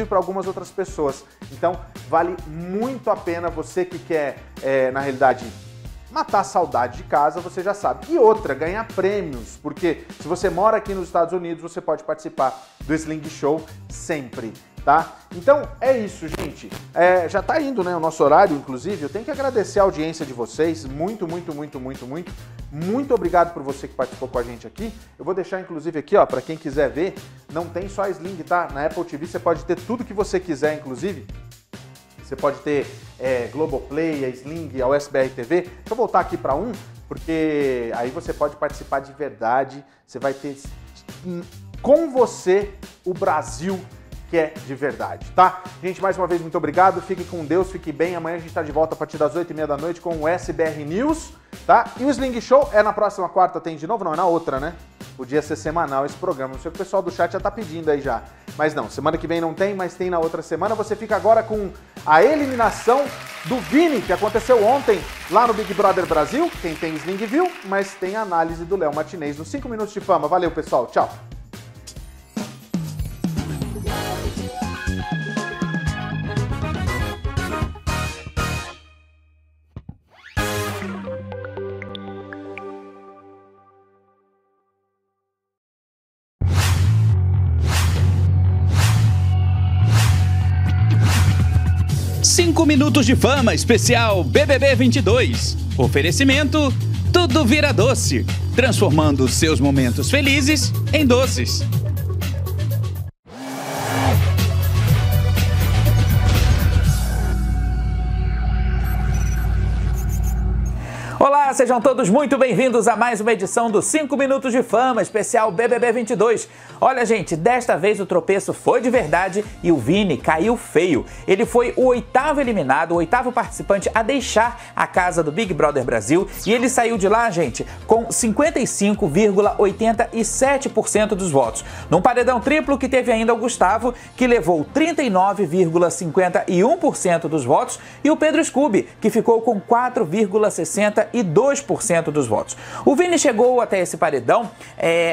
para algumas outras pessoas. Então, vale muito a pena você que quer, na realidade, matar a saudade de casa, você já sabe. E outra, ganhar prêmios, porque se você mora aqui nos Estados Unidos, você pode participar do Sling Show sempre, tá? Então, é isso, gente. Já tá indo, né, o nosso horário, inclusive. Eu tenho que agradecer a audiência de vocês. Muito obrigado por você que participou com a gente aqui. Eu vou deixar, inclusive, aqui, ó, pra quem quiser ver, não tem só Sling, tá? Na Apple TV você pode ter tudo que você quiser, inclusive. Você pode ter Globoplay, a Sling, a USBR TV. Deixa eu voltar aqui para porque aí você pode participar de verdade. Você vai ter com você o Brasil que é de verdade, tá? Gente, mais uma vez, muito obrigado. Fique com Deus, fique bem. Amanhã a gente tá de volta a partir das 8h30 da noite com o SBR News, tá? E o Sling Show é na próxima quarta, tem de novo? Não, é na outra, né? Podia ser semanal esse programa. Não sei o que o pessoal do chat já tá pedindo aí já. Mas não, semana que vem não tem, mas tem na outra semana. Você fica agora com a eliminação do Vini, que aconteceu ontem lá no Big Brother Brasil. Quem tem Sling viu, mas tem a análise do Léo Martinez nos 5 minutos de fama. Valeu, pessoal. Tchau. Cinco minutos de fama especial BBB 22. Oferecimento: tudo vira doce, transformando seus momentos felizes em doces. Olá, sejam todos muito bem-vindos a mais uma edição do 5 Minutos de Fama, especial BBB 22. Olha, gente, desta vez o tropeço foi de verdade e o Vini caiu feio. Ele foi o 8º eliminado, o 8º participante a deixar a casa do Big Brother Brasil e ele saiu de lá, gente, com 55,87% dos votos. Num paredão triplo que teve ainda o Gustavo, que levou 39,51% dos votos, e o Pedro Scooby, que ficou com 4,62% dos votos. O Vini chegou até esse paredão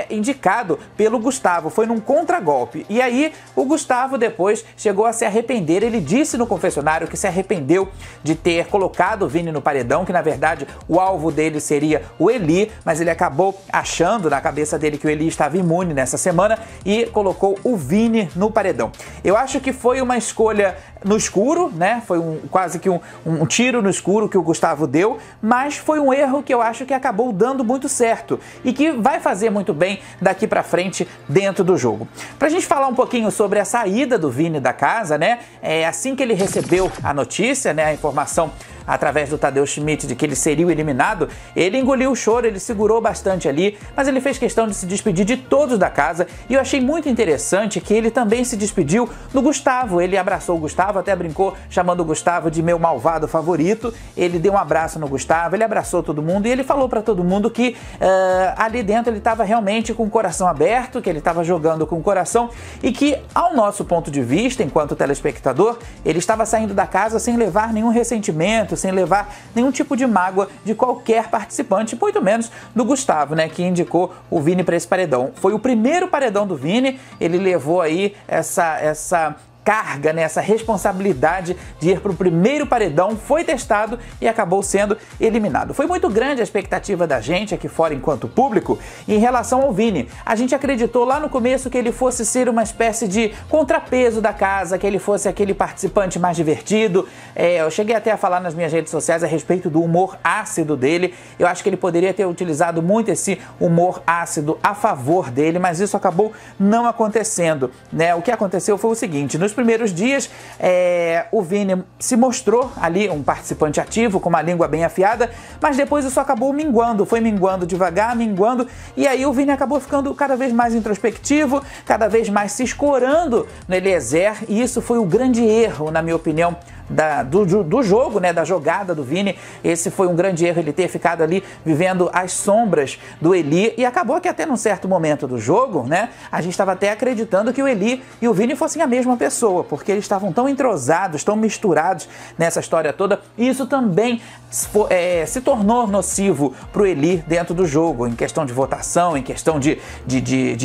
indicado pelo Gustavo, foi num contragolpe. E aí o Gustavo depois chegou a se arrepender. Ele disse no confessionário que se arrependeu de ter colocado o Vini no paredão, que na verdade o alvo dele seria o Eli, mas ele acabou achando na cabeça dele que o Eli estava imune nessa semana e colocou o Vini no paredão. Eu acho que foi uma escolha no escuro, né? Foi quase que um tiro no escuro que o Gustavo deu, mas foi um erro que eu acho que acabou dando muito certo e que vai fazer muito bem daqui pra frente dentro do jogo. Pra gente falar um pouquinho sobre a saída do Vini da casa, né? Assim que ele recebeu a notícia, né? A informação através do Tadeu Schmidt de que ele seria o eliminado, ele engoliu o choro, ele segurou bastante ali, mas ele fez questão de se despedir de todos da casa e eu achei muito interessante que ele também se despediu do Gustavo. Ele abraçou o Gustavo, até brincou chamando o Gustavo de meu malvado favorito. Ele deu um abraço no Gustavo, ele abraçou todo mundo e ele falou para todo mundo que ali dentro ele estava realmente com o coração aberto, que ele estava jogando com o coração e que, ao nosso ponto de vista, enquanto telespectador, ele estava saindo da casa sem levar nenhum ressentimento, sem levar nenhum tipo de mágoa de qualquer participante, muito menos do Gustavo, né, que indicou o Vini para esse paredão. Foi o primeiro paredão do Vini, ele levou aí essa carga, né, essa responsabilidade de ir para o primeiro paredão, foi testado e acabou sendo eliminado. Foi muito grande a expectativa da gente aqui fora enquanto público em relação ao Vini. A gente acreditou lá no começo que ele fosse ser uma espécie de contrapeso da casa, que ele fosse aquele participante mais divertido. Eu cheguei até a falar nas minhas redes sociais a respeito do humor ácido dele. Eu acho que ele poderia ter utilizado muito esse humor ácido a favor dele, mas isso acabou não acontecendo, né? O que aconteceu foi o seguinte: nos primeiros dias, o Vini se mostrou ali um participante ativo, com uma língua bem afiada, mas depois isso acabou minguando, foi minguando devagar, minguando, e aí o Vini acabou ficando cada vez mais introspectivo, cada vez mais se escorando no Eliezer, e isso foi o grande erro, na minha opinião, do jogo, né, da jogada do Vini. Esse foi um grande erro, ele ter ficado ali vivendo as sombras do Eli, e acabou que até num certo momento do jogo, né, a gente estava até acreditando que o Eli e o Vini fossem a mesma pessoa, porque eles estavam tão entrosados, tão misturados nessa história toda, e isso também se tornou nocivo para o Eli dentro do jogo, em questão de votação, em questão de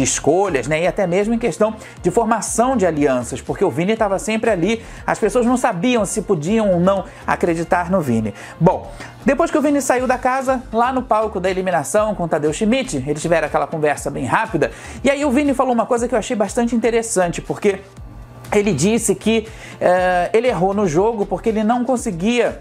escolhas, né, e até mesmo em questão de formação de alianças, porque o Vini estava sempre ali, as pessoas não sabiam se podiam ou não acreditar no Vini. Bom, depois que o Vini saiu da casa, lá no palco da eliminação com o Tadeu Schmidt, eles tiveram aquela conversa bem rápida, e aí o Vini falou uma coisa que eu achei bastante interessante, porque ele disse que ele errou no jogo porque ele não conseguia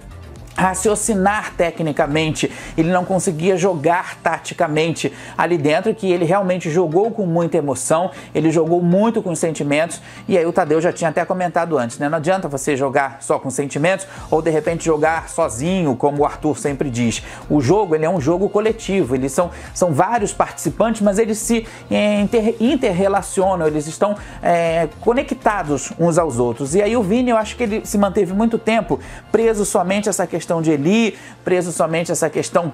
raciocinar tecnicamente, ele não conseguia jogar taticamente ali dentro, que ele realmente jogou com muita emoção, ele jogou muito com sentimentos, e aí o Tadeu já tinha até comentado antes, né? Não adianta você jogar só com sentimentos ou de repente jogar sozinho, como o Arthur sempre diz. O jogo, ele é um jogo coletivo, eles são vários participantes, mas eles se interrelacionam, eles estão conectados uns aos outros. E aí o Vini, eu acho que ele se manteve muito tempo preso somente a essa questão de Eli, preso somente a essa questão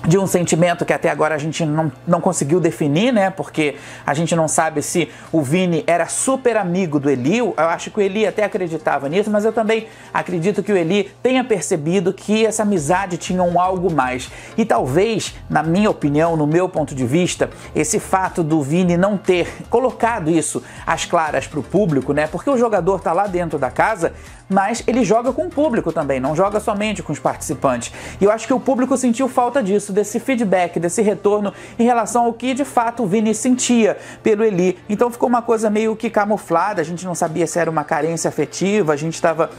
de um sentimento que até agora a gente não conseguiu definir, né? Porque a gente não sabe se o Vini era super amigo do Eli. Eu acho que o Eli até acreditava nisso, mas eu também acredito que o Eli tenha percebido que essa amizade tinha um algo mais. E talvez, na minha opinião, no meu ponto de vista, esse fato do Vini não ter colocado isso às claras para o público, né? Porque o jogador tá lá dentro da casa, mas ele joga com o público também, não joga somente com os participantes. E eu acho que o público sentiu falta disso, desse feedback, desse retorno em relação ao que de fato o Vini sentia pelo Eli. Então ficou uma coisa meio que camuflada, a gente não sabia se era uma carência afetiva, a gente estava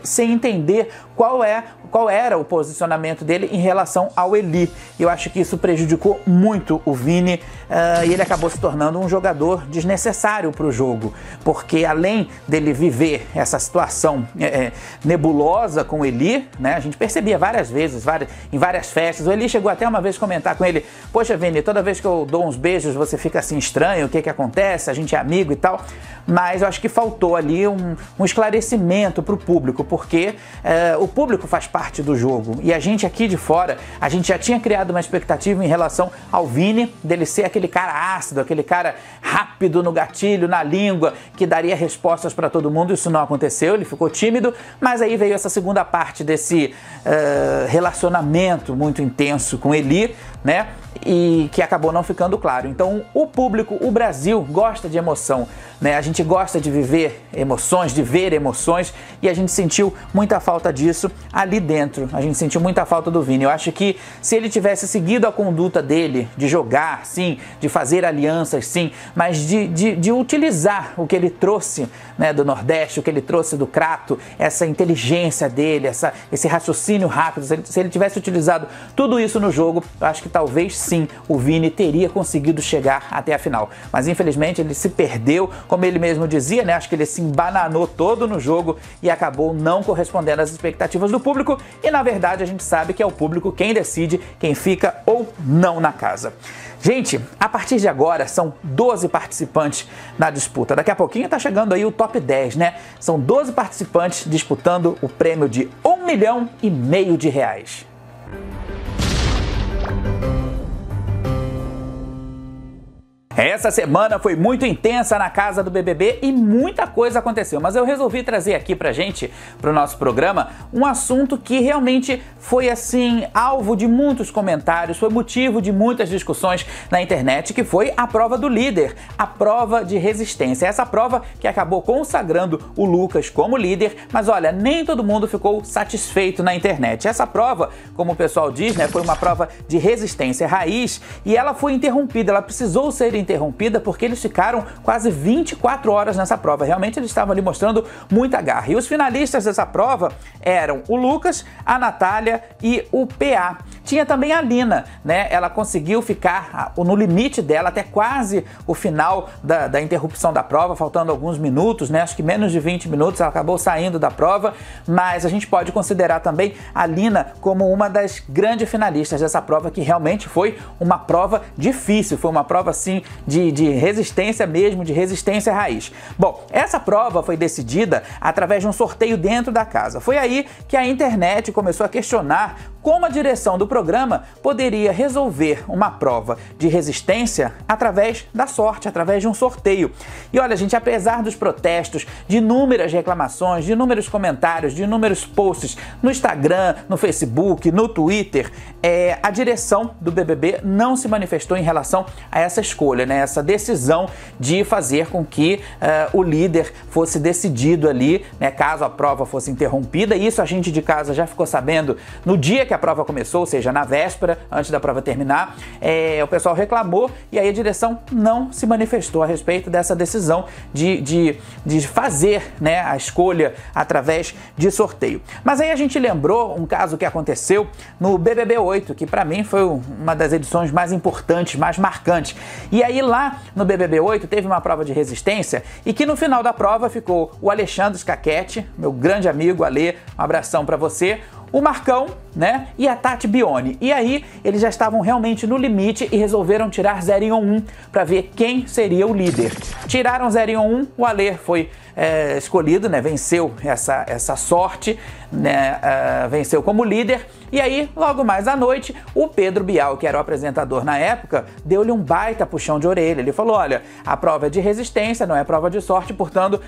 sem entender qual era o posicionamento dele em relação ao Eli. Eu acho que isso prejudicou muito o Vini e ele acabou se tornando um jogador desnecessário para o jogo, porque além dele viver essa situação nebulosa com o Eli, né, a gente percebia várias vezes, em várias festas, o Eli chegou até uma vez comentar com ele: poxa, Vini, toda vez que eu dou uns beijos você fica assim estranho, o que acontece? A gente é amigo e tal. Mas eu acho que faltou ali um esclarecimento para o público, porque o público faz parte do jogo, e a gente aqui de fora, a gente já tinha criado uma expectativa em relação ao Vini, dele ser aquele cara ácido, aquele cara rápido no gatilho, na língua, que daria respostas para todo mundo. Isso não aconteceu, ele ficou tímido, mas aí veio essa segunda parte desse relacionamento muito intenso com Eli, né? E que acabou não ficando claro. Então o público, o Brasil, gosta de emoção, né? A gente gosta de viver emoções, de ver emoções, e a gente sentiu muita falta disso ali dentro. A gente sentiu muita falta do Vini. Eu acho que se ele tivesse seguido a conduta dele, de jogar, sim, de fazer alianças, sim, mas de utilizar o que ele trouxe, né, do Nordeste, o que ele trouxe do Crato, essa inteligência dele, esse raciocínio rápido, se ele tivesse utilizado tudo isso no jogo, eu acho que talvez sim, o Vini teria conseguido chegar até a final. Mas infelizmente ele se perdeu, como ele mesmo dizia, né? Acho que ele se embananou todo no jogo e acabou não correspondendo às expectativas do público, e na verdade a gente sabe que é o público quem decide quem fica ou não na casa. Gente, a partir de agora são 12 participantes na disputa. Daqui a pouquinho tá chegando aí o top 10, né? São 12 participantes disputando o prêmio de R$1,5 milhão. Essa semana foi muito intensa na casa do BBB e muita coisa aconteceu, mas eu resolvi trazer aqui pra gente, pro nosso programa, um assunto que realmente foi assim, alvo de muitos comentários, foi motivo de muitas discussões na internet, que foi a prova do líder, a prova de resistência. Essa prova que acabou consagrando o Lucas como líder, mas olha, nem todo mundo ficou satisfeito na internet. Essa prova, como o pessoal diz, né, foi uma prova de resistência raiz, e ela foi interrompida, ela precisou ser interrompida porque eles ficaram quase 24 horas nessa prova. Realmente eles estavam ali mostrando muita garra. E os finalistas dessa prova eram o Lucas, a Natália e o PA. tinha também a Lina, né? Ela conseguiu ficar no limite dela até quase o final da interrupção da prova, faltando alguns minutos, né? Acho que menos de 20 minutos, ela acabou saindo da prova, mas a gente pode considerar também a Lina como uma das grandes finalistas dessa prova, que realmente foi uma prova difícil, foi uma prova assim de resistência mesmo, de resistência raiz. Bom, essa prova foi decidida através de um sorteio dentro da casa. Foi aí que a internet começou a questionar como a direção do programa poderia resolver uma prova de resistência através da sorte, através de um sorteio. E olha, gente, apesar dos protestos, de inúmeras reclamações, de inúmeros comentários, de inúmeros posts no Instagram, no Facebook, no Twitter, a direção do BBB não se manifestou em relação a essa escolha, né? Essa decisão de fazer com que o líder fosse decidido ali, né? Caso a prova fosse interrompida. Isso a gente de casa já ficou sabendo no dia que a prova começou, ou seja, na véspera, antes da prova terminar. O pessoal reclamou e aí a direção não se manifestou a respeito dessa decisão de fazer, né, a escolha através de sorteio. Mas aí a gente lembrou um caso que aconteceu no BBB 8, que para mim foi uma das edições mais importantes, mais marcantes. E aí lá no BBB 8 teve uma prova de resistência e que no final da prova ficou o Alexandre Scachetti, meu grande amigo Ale, um abração para você, o Marcão, né, e a Tati Bioni. E aí eles já estavam realmente no limite e resolveram tirar 0 e 1 para ver quem seria o líder. Tiraram 0 e 1, o Ale foi escolhido, né, venceu essa sorte, né, venceu como líder. E aí, logo mais à noite, o Pedro Bial, que era o apresentador na época, deu-lhe um baita puxão de orelha. Ele falou, olha, a prova é de resistência, não é prova de sorte, portanto,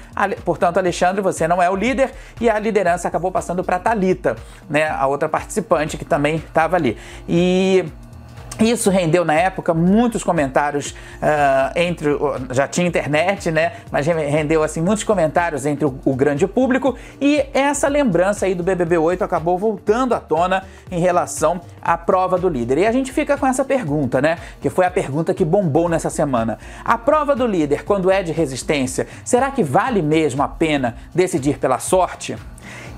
Alexandre, você não é o líder, e a liderança acabou passando para Thalita, né, a outra participante que também estava ali. E isso rendeu na época muitos comentários já tinha internet, né? Mas rendeu assim muitos comentários entre o grande público, e essa lembrança aí do BBB 8 acabou voltando à tona em relação à prova do líder. E a gente fica com essa pergunta, né? Que foi a pergunta que bombou nessa semana. A prova do líder, quando é de resistência, será que vale mesmo a pena decidir pela sorte?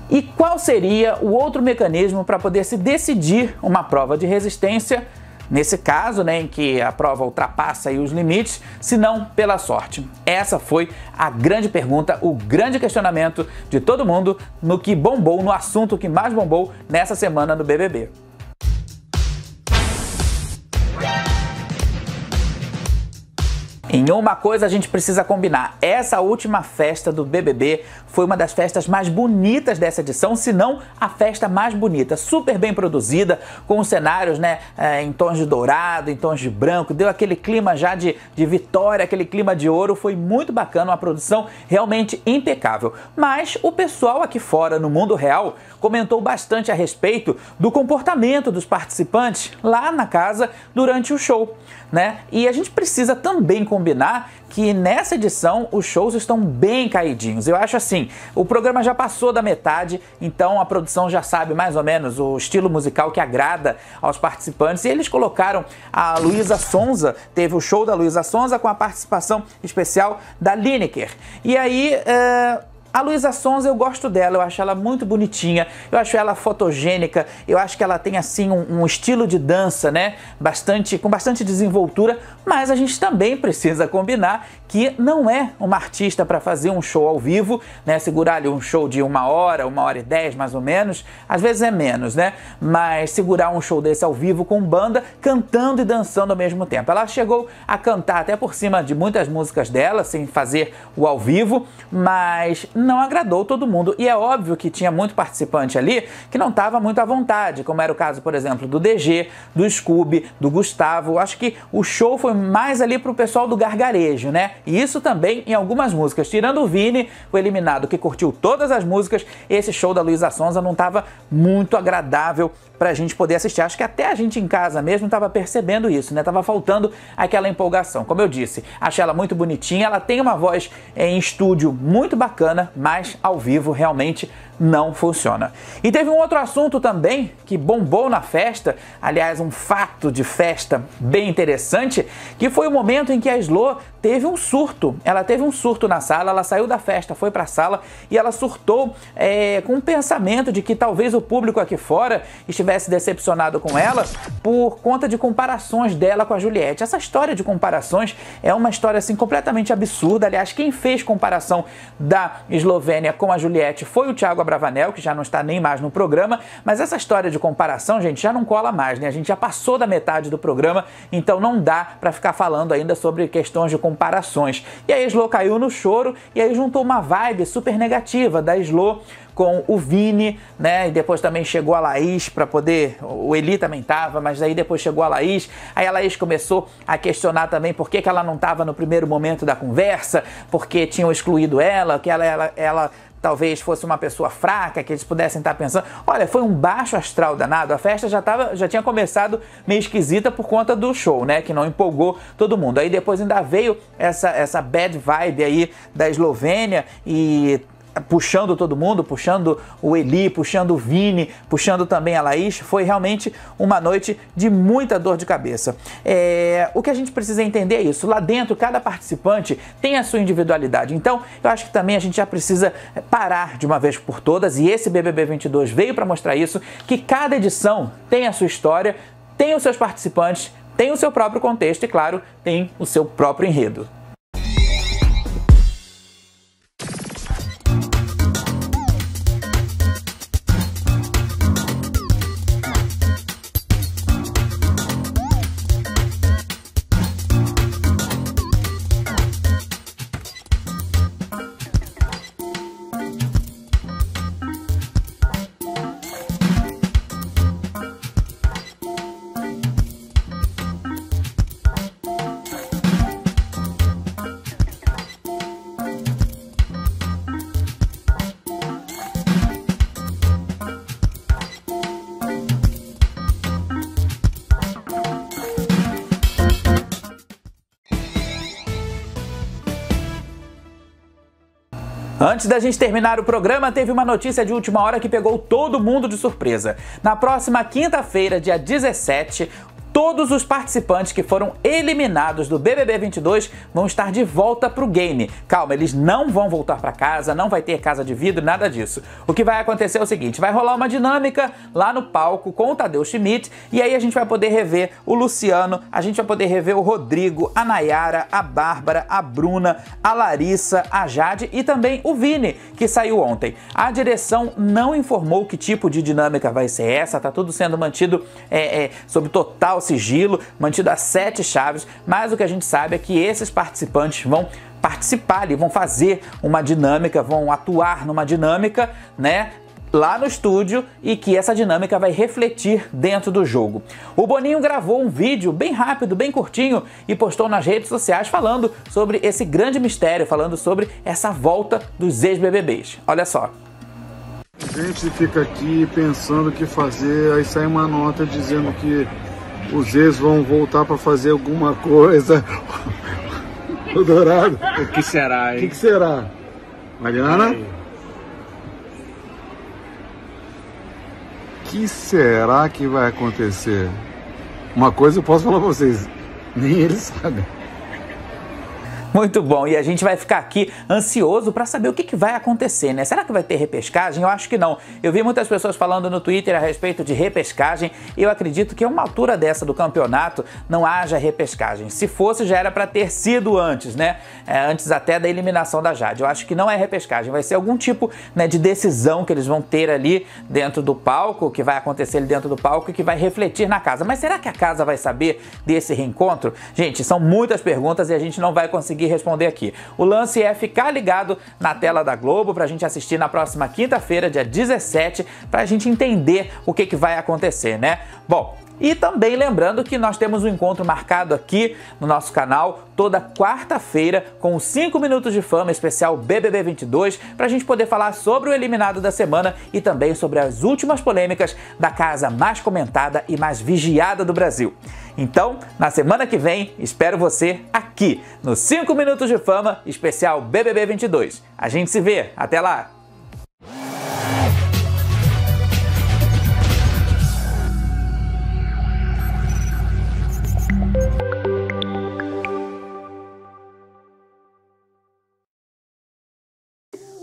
E qual seria o outro mecanismo para poder se decidir uma prova de resistência, nesse caso, né, em que a prova ultrapassa aí os limites, se não pela sorte? Essa foi a grande pergunta, o grande questionamento de todo mundo no que bombou, no assunto que mais bombou nessa semana no BBB. Em uma coisa a gente precisa combinar, essa última festa do BBB foi uma das festas mais bonitas dessa edição, se não a festa mais bonita, super bem produzida, com os cenários, né, em tons de dourado, em tons de branco, deu aquele clima já de vitória, aquele clima de ouro, foi muito bacana, uma produção realmente impecável. Mas o pessoal aqui fora, no mundo real, comentou bastante a respeito do comportamento dos participantes lá na casa durante o show, né? E a gente precisa também combinar que nessa edição os shows estão bem caidinhos. Eu acho assim, o programa já passou da metade, então a produção já sabe mais ou menos o estilo musical que agrada aos participantes, e eles colocaram a Luísa Sonza, teve o show da Luísa Sonza com a participação especial da Lineker. E aí a Luísa Sonza, eu gosto dela, eu acho ela muito bonitinha, eu acho ela fotogênica, eu acho que ela tem assim um estilo de dança, né, com bastante desenvoltura, mas a gente também precisa combinar que não é uma artista para fazer um show ao vivo, né, segurar ali um show de 1h e 10 mais ou menos, às vezes é menos, né, mas segurar um show desse ao vivo com banda, cantando e dançando ao mesmo tempo. Ela chegou a cantar até por cima de muitas músicas dela, sem fazer o ao vivo, mas não agradou todo mundo, e é óbvio que tinha muito participante ali que não estava muito à vontade, como era o caso, por exemplo, do DG, do Scooby, do Gustavo. Acho que o show foi mais ali pro pessoal do gargarejo, né? E isso também em algumas músicas, tirando o Vini, o eliminado, que curtiu todas as músicas, esse show da Luísa Sonza não estava muito agradável pra gente poder assistir. Acho que até a gente em casa mesmo estava percebendo isso, né? Tava faltando aquela empolgação. Como eu disse, achei ela muito bonitinha, ela tem uma voz em estúdio muito bacana, mas ao vivo realmente não funciona. E teve um outro assunto também que bombou na festa, aliás, um fato de festa bem interessante, que foi o momento em que a Slo teve um surto. Ela teve um surto na sala, ela saiu da festa, foi pra sala e ela surtou com um pensamento de que talvez o público aqui fora estivesse tivesse decepcionado com ela por conta de comparações dela com a Juliette. Essa história de comparações é uma história assim completamente absurda. Aliás, quem fez comparação da Eslovênia com a Juliette foi o Thiago Abravanel, que já não está nem mais no programa, mas essa história de comparação, gente, já não cola mais, né? A gente já passou da metade do programa, então não dá para ficar falando ainda sobre questões de comparações. E aí a Slo caiu no choro e aí juntou uma vibe super negativa da Slo com o Vini, né? E depois também chegou a Laís para poder... O Eli também tava, mas aí depois chegou a Laís. Aí a Laís começou a questionar também por que ela não estava no primeiro momento da conversa, porque tinham excluído ela, que ela talvez fosse uma pessoa fraca, que eles pudessem estar pensando. Olha, foi um baixo astral danado. A festa já tinha começado meio esquisita por conta do show, né? Que não empolgou todo mundo. Aí depois ainda veio essa bad vibe aí da Eslovênia e puxando todo mundo, puxando o Eli, puxando o Vini, puxando também a Laís. Foi realmente uma noite de muita dor de cabeça. O que a gente precisa entender é isso. Lá dentro, cada participante tem a sua individualidade. Então, eu acho que também a gente já precisa parar de uma vez por todas, e esse BBB 22 veio para mostrar isso, que cada edição tem a sua história, tem os seus participantes, tem o seu próprio contexto e, claro, tem o seu próprio enredo. Antes da gente terminar o programa, teve uma notícia de última hora que pegou todo mundo de surpresa. Na próxima quinta-feira, dia 17, todos os participantes que foram eliminados do BBB 22 vão estar de volta pro game. Calma, eles não vão voltar para casa, não vai ter casa de vidro, nada disso. O que vai acontecer é o seguinte, vai rolar uma dinâmica lá no palco com o Tadeu Schmidt, e aí a gente vai poder rever o Luciano, a gente vai poder rever o Rodrigo, a Nayara, a Bárbara, a Bruna, a Larissa, a Jade e também o Vini, que saiu ontem. A direção não informou que tipo de dinâmica vai ser essa, tá tudo sendo mantido sob total sigilo, mantido a 7 chaves, mas o que a gente sabe é que esses participantes vão participar ali, vão fazer uma dinâmica, vão atuar numa dinâmica, né, lá no estúdio, e que essa dinâmica vai refletir dentro do jogo. O Boninho gravou um vídeo bem rápido, bem curtinho, e postou nas redes sociais falando sobre esse grande mistério, falando sobre essa volta dos ex-BBBs. Olha só. A gente fica aqui pensando o que fazer, aí sai uma nota dizendo que os ex vão voltar para fazer alguma coisa. O Dourado. O que será, hein? O que será? Mariana? O que será que vai acontecer? Uma coisa eu posso falar para vocês, nem eles sabem. Muito bom, e a gente vai ficar aqui ansioso para saber o que vai acontecer, né? Será que vai ter repescagem? Eu acho que não. Eu vi muitas pessoas falando no Twitter a respeito de repescagem, e eu acredito que a uma altura dessa do campeonato não haja repescagem. Se fosse, já era para ter sido antes, né? Antes até da eliminação da Jade. Eu acho que não é repescagem, vai ser algum tipo, né, de decisão que eles vão ter ali dentro do palco, que vai acontecer ali dentro do palco e que vai refletir na casa. Mas será que a casa vai saber desse reencontro? Gente, são muitas perguntas e a gente não vai conseguir responder aqui. O lance é ficar ligado na tela da Globo pra gente assistir na próxima quinta-feira, dia 17, pra gente entender o que vai acontecer, né? Bom, e também lembrando que nós temos um encontro marcado aqui no nosso canal toda quarta-feira com os 5 minutos de fama especial BBB 22 para a gente poder falar sobre o eliminado da semana e também sobre as últimas polêmicas da casa mais comentada e mais vigiada do Brasil. Então, na semana que vem, espero você aqui no 5 minutos de fama especial BBB 22. A gente se vê, até lá!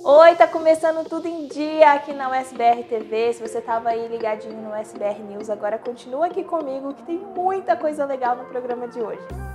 Oi, tá começando começando tudo em dia aqui na USBR TV. Se você estava aí ligadinho no USBR News, agora continua aqui comigo que tem muita coisa legal no programa de hoje.